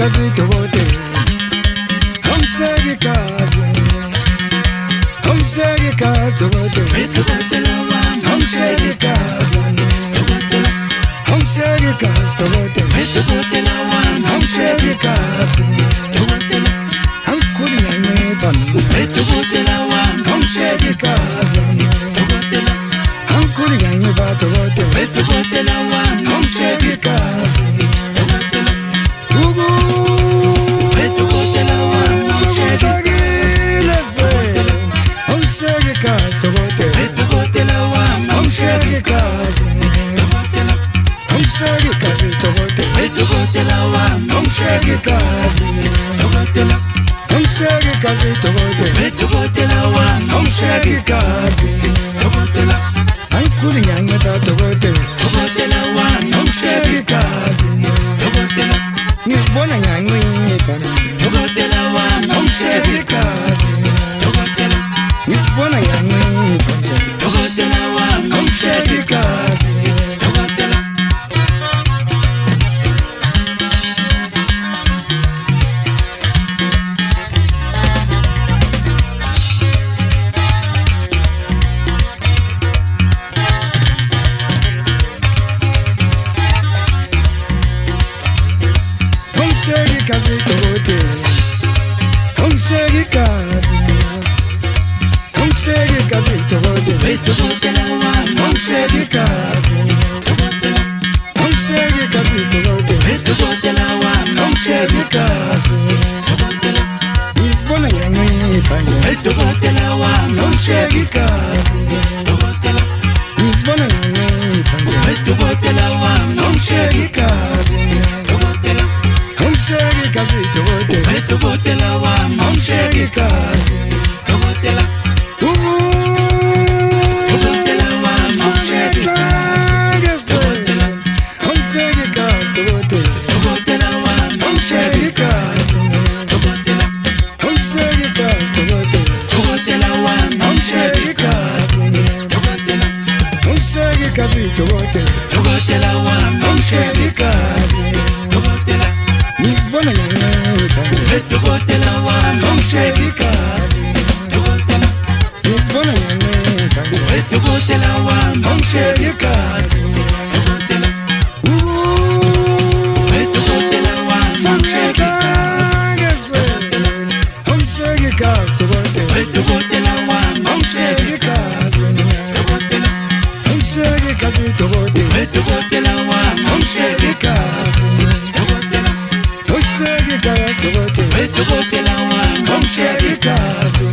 kazi tobote Hamshagi kazi Hamshagi kazi tobote Hamshagi kazi Hamshagi kazi tobote Hamshagi kazi Ankuri yanye banu Hamshagi kazi Ankuri yanye batobote Hamshagi kazi Hamshagi kazi tobote Hamshagi kazi Hamshagi kazi tobote Hamshagi kazi Ankuri yanye batobote Hamshagi kazi Nisbona yanye bana Hamshagi kazi Nisbona yanye bana Hamshagi kazi Hamshagi kazi tobote Hamshagi kazi Hamshagi kazi tobote Hamshagi kazi Hamshagi kazi tobote Hamshagi kazi Nisbona yanye panja Hamshagi kazi Nisbona yanye panja Hamshagi kazi Hamshagi kazi tobote Hamshagi kazi Kazi tobote Hamshagi kazi Nisbona yanye bana Hamshagi kazi Nisbona yanye bana Hamshagi kazi Hamshagi kazi tobote Hamshagi kazi Hamshagi kazi tobote Hamshagi kazi Hamshagi kazi tobote Hamshagi kazi